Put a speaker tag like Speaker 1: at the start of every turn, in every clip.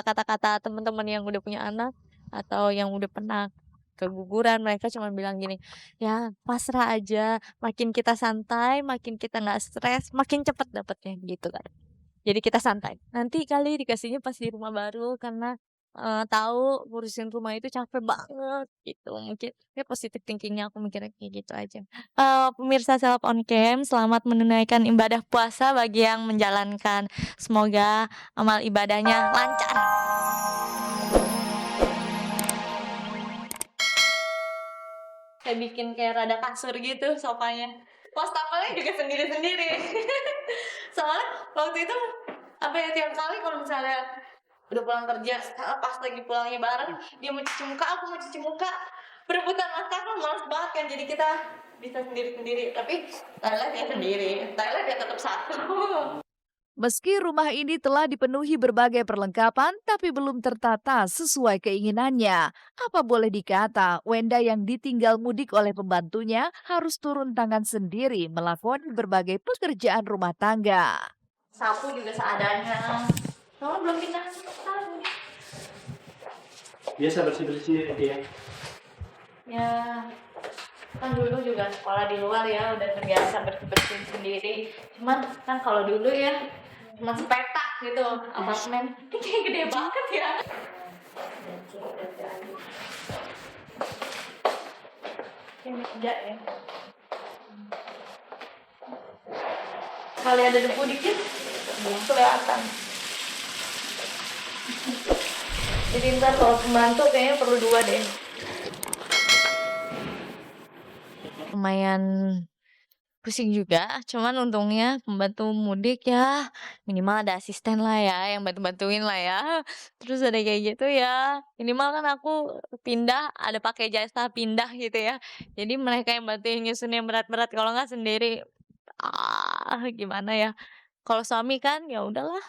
Speaker 1: misalnya kata-kata teman-teman yang udah punya anak atau yang udah pernah keguguran, mereka cuma bilang gini, "Ya pasrah aja, makin kita santai, makin kita nggak stres, makin cepet dapetnya," gitu kan. Jadi kita santai, nanti kali dikasihnya pas di rumah baru karena, tahu ngurusin rumah itu capek banget gitu, mungkin ya positive thinking-nya aku mikirnya kayak gitu aja. Pemirsa Seleb on Cam, selamat menunaikan ibadah puasa bagi yang menjalankan. Semoga amal ibadahnya lancar. Saya bikin kayak rada kasur gitu sofanya. Wastafelnya juga sendiri-sendiri. Soalnya waktu itu apa ya, tiap kali kalau misalnya udah pulang kerja, pas lagi pulangnya bareng, dia mau cuci muka, aku mau cuci muka, berebutan wastafel males banget kan, jadi kita bisa sendiri-sendiri. Tapi toilet ya sendiri, toilet ya tetap satu.
Speaker 2: Meski rumah ini telah dipenuhi berbagai perlengkapan, tapi belum tertata sesuai keinginannya. Apa boleh dikata, Wenda yang ditinggal mudik oleh pembantunya harus turun tangan sendiri melakoni berbagai pekerjaan rumah tangga.
Speaker 1: Sapu juga seadanya. Kamu belum pindah sapu.
Speaker 3: Biasa bersih-bersih dia.
Speaker 1: Ya, kan dulu juga sekolah di luar ya, udah terbiasa bersih-bersih sendiri. Cuman kan kalau dulu ya cuma sepetak gitu, apartemen ini kayak gede banget ya. Kayak meja ya. Kali ada debu dikit, kelihatan. Jadi ntar kalau pembantu kayaknya perlu 2 deh. Lumayan pusing juga, cuman untungnya pembantu mudik ya minimal ada asisten lah ya yang bantu-bantuin lah ya. Terus ada kayak gitu ya, minimal kan aku pindah ada pakai jasa pindah gitu ya. Jadi mereka yang bantuin nyusun yang berat-berat, kalau nggak sendiri, gimana ya. Kalau suami kan ya udahlah.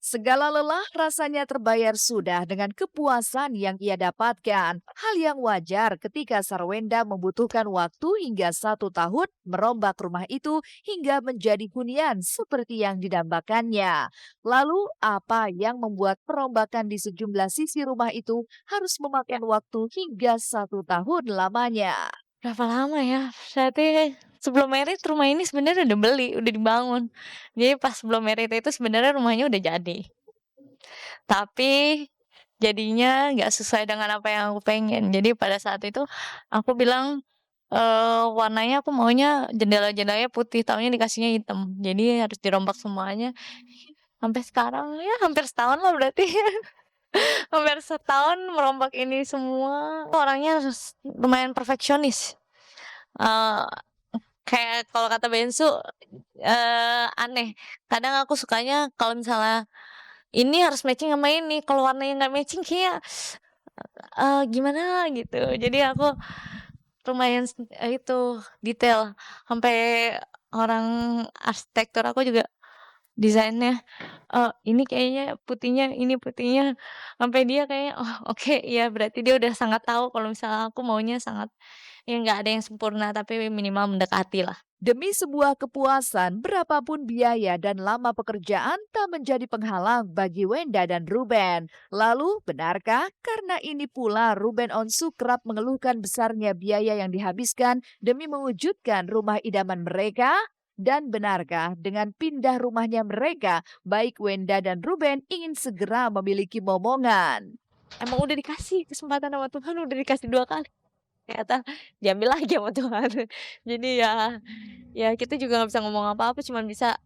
Speaker 2: Segala lelah rasanya terbayar sudah dengan kepuasan yang ia dapatkan. Hal yang wajar ketika Sarwenda membutuhkan waktu hingga 1 tahun merombak rumah itu hingga menjadi hunian seperti yang didambakannya. Lalu, apa yang membuat perombakan di sejumlah sisi rumah itu harus memakan waktu hingga 1 tahun lamanya?
Speaker 1: Berapa lama ya? Berarti sebelum merit rumah ini sebenarnya udah beli, udah dibangun. Jadi pas sebelum merit itu sebenarnya rumahnya udah jadi. Tapi jadinya nggak sesuai dengan apa yang aku pengen. Jadi pada saat itu aku bilang, warnanya aku maunya jendela-jendelanya putih, taunya dikasihnya hitam. Jadi harus dirombak semuanya. Sampai sekarang ya hampir setahun lah berarti. Hampir setahun merombak ini semua. Orangnya lumayan perfeksionis. Eee, kayak kalau kata Bensu, aneh. Kadang aku sukanya kalau misalnya ini harus matching sama ini, kalau warnanya nggak matching kayak, gimana gitu. Jadi aku lumayan itu detail, sampai orang arsitektur aku juga desainnya, ini kayaknya putihnya, ini putihnya, sampai dia kayaknya, "Oh oke, ya berarti dia udah sangat tahu kalau misalnya aku maunya sangat ya nggak ada yang sempurna, tapi minimal mendekati lah."
Speaker 2: Demi sebuah kepuasan, berapapun biaya dan lama pekerjaan tak menjadi penghalang bagi Wenda dan Ruben. Lalu, benarkah karena ini pula Ruben Onsu kerap mengeluhkan besarnya biaya yang dihabiskan demi mewujudkan rumah idaman mereka? Dan benarkah dengan pindah rumahnya mereka, baik Wenda dan Ruben ingin segera memiliki momongan?
Speaker 1: Emang udah dikasih kesempatan sama Tuhan, udah dikasih 2 kali, ternyata diambil lagi sama Tuhan. Jadi ya kita juga nggak bisa ngomong apa-apa, cuman bisa,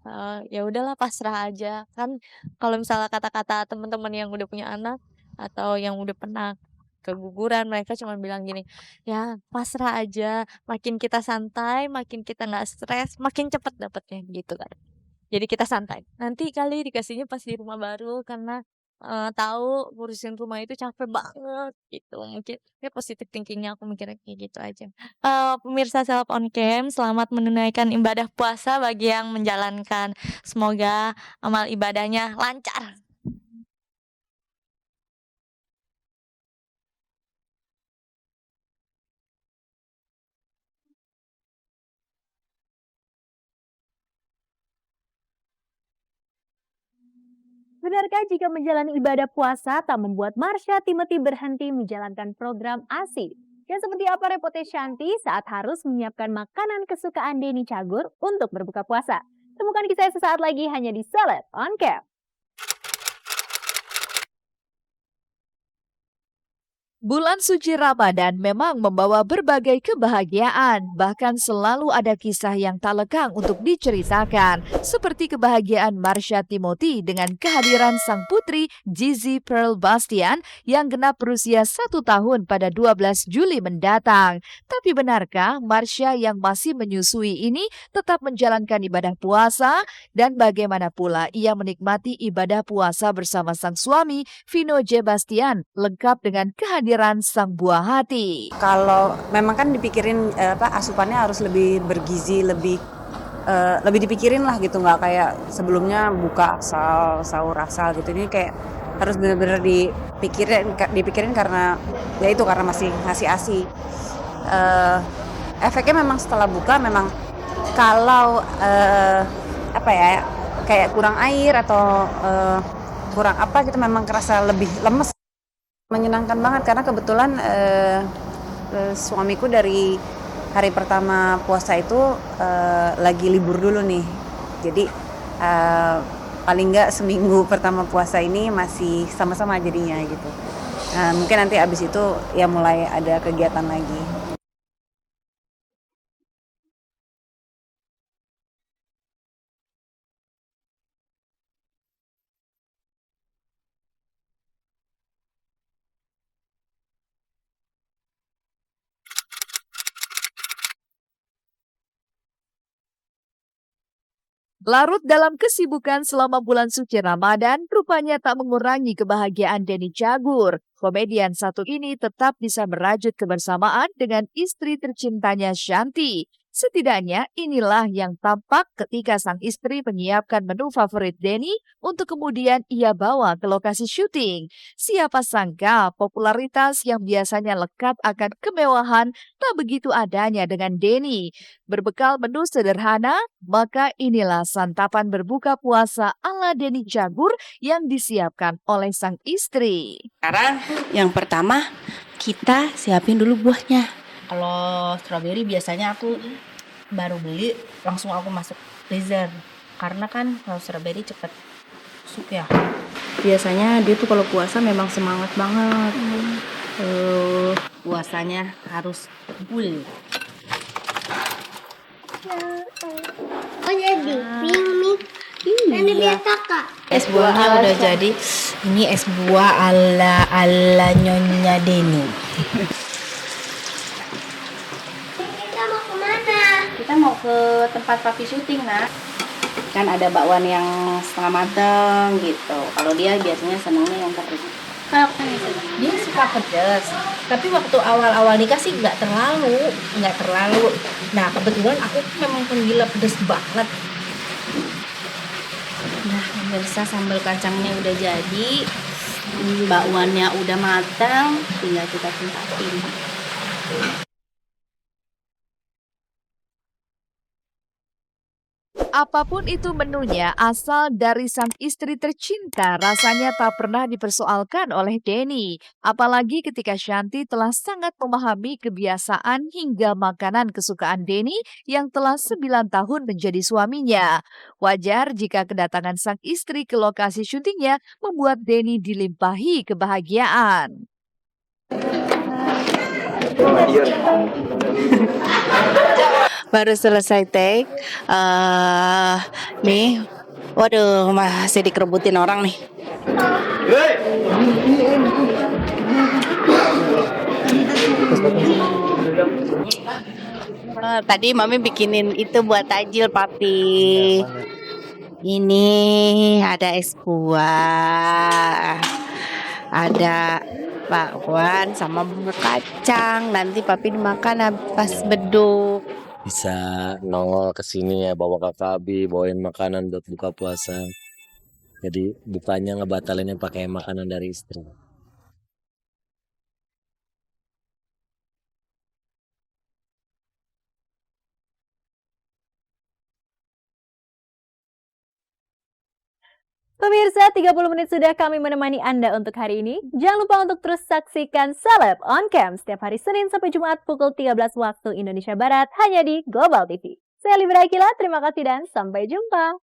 Speaker 1: ya udahlah pasrah aja. Kan kalau misalnya kata-kata teman-teman yang udah punya anak atau yang udah pernah keguguran, mereka cuma bilang gini, "Ya pasrah aja, makin kita santai, makin kita nggak stres, makin cepet dapetnya," gitu kan. Jadi kita santai, nanti kali dikasihnya pas di rumah baru karena, tahu ngurusin rumah itu capek banget gitu, mungkin ya positive thinking-nya aku mikirnya kayak gitu aja. Pemirsa Seleb on Cam, selamat menunaikan ibadah puasa bagi yang menjalankan. Semoga amal ibadahnya lancar.
Speaker 3: Benarkah jika menjalani ibadah puasa tak membuat Marsha Timothy berhenti menjalankan program ASI? Dan seperti apa repotnya Shanti saat harus menyiapkan makanan kesukaan Denny Cagur untuk berbuka puasa? Temukan kisah sesaat lagi hanya di Seleb on Cam.
Speaker 2: Bulan suci Ramadan memang membawa berbagai kebahagiaan, bahkan selalu ada kisah yang tak lekang untuk diceritakan, seperti kebahagiaan Marsha Timothy dengan kehadiran sang putri Gizzy Pearl Bastian yang genap berusia 1 tahun pada 12 Juli mendatang. Tapi benarkah Marsha yang masih menyusui ini tetap menjalankan ibadah puasa? Dan bagaimana pula ia menikmati ibadah puasa bersama sang suami Vino J. Bastian, lengkap dengan kehadiran sang buah hati.
Speaker 4: Kalau memang kan dipikirin asupannya harus lebih bergizi, lebih dipikirin lah gitu, nggak kayak sebelumnya buka asal sahur asal gitu. Ini kayak harus benar-benar dipikirin karena ya itu karena masih ngasih ASI. Efeknya memang setelah buka memang kalau kayak kurang air atau kurang apa gitu memang kerasa lebih lemes. Menyenangkan banget karena kebetulan suamiku dari hari pertama puasa itu lagi libur dulu nih. Jadi paling nggak seminggu pertama puasa ini masih sama-sama jadinya gitu. Mungkin nanti abis itu ya mulai ada kegiatan lagi.
Speaker 2: Larut dalam kesibukan selama bulan suci Ramadan, rupanya tak mengurangi kebahagiaan Denny Cagur. Komedian satu ini tetap bisa merajut kebersamaan dengan istri tercintanya Shanti. Setidaknya inilah yang tampak ketika sang istri menyiapkan menu favorit Denny untuk kemudian ia bawa ke lokasi syuting. Siapa sangka popularitas yang biasanya lekat akan kemewahan tak begitu adanya dengan Denny. Berbekal menu sederhana, maka inilah santapan berbuka puasa ala Denny Cagur yang disiapkan oleh sang istri.
Speaker 5: Sekarang yang pertama kita siapin dulu buahnya. Kalau strawberry biasanya aku baru beli langsung aku masuk freezer karena kan kalau strawberry cepet busuk ya. Biasanya dia tuh kalau puasa memang semangat banget. Puasanya harus full.
Speaker 6: Oh jadi pink nih. Nanti biar kakak.
Speaker 5: Es buahnya udah jadi. Ini es buah ala Nyonya Denny.
Speaker 6: Kita mau kemana?
Speaker 5: Kita mau ke tempat papi syuting, Nak. Kan ada bakwan yang setengah mateng gitu. Kalau dia biasanya senangnya yang kering. Dia suka pedas. Tapi waktu awal-awal nikah sih nggak terlalu. Nah kebetulan aku memang penggila pedas banget. Nah pemirsa, sambal kacangnya udah jadi, bakwannya udah matang, tinggal kita timpahin.
Speaker 2: Apapun itu menunya, asal dari sang istri tercinta, rasanya tak pernah dipersoalkan oleh Denny. Apalagi ketika Shanti telah sangat memahami kebiasaan hingga makanan kesukaan Denny yang telah 9 tahun menjadi suaminya. Wajar jika kedatangan sang istri ke lokasi syutingnya membuat Denny dilimpahi kebahagiaan.
Speaker 5: Baru selesai take, nih, waduh masih dikerebutin orang nih. Tadi mami bikinin itu buat takjil papi. Ini ada es buah, ada bakwan sama bubur kacang. Nanti papi dimakan pas beduk.
Speaker 7: Bisa nongol ke sini ya, bawa KKB, bawain makanan buat buka puasa. Jadi bukanya ngebatalinnya pakai makanan dari istri.
Speaker 3: Pemirsa, 30 menit sudah kami menemani Anda untuk hari ini. Jangan lupa untuk terus saksikan Celeb on Cam setiap hari Senin sampai Jumat pukul 13 waktu Indonesia Barat hanya di Global TV. Saya Libra Akila, terima kasih dan sampai jumpa.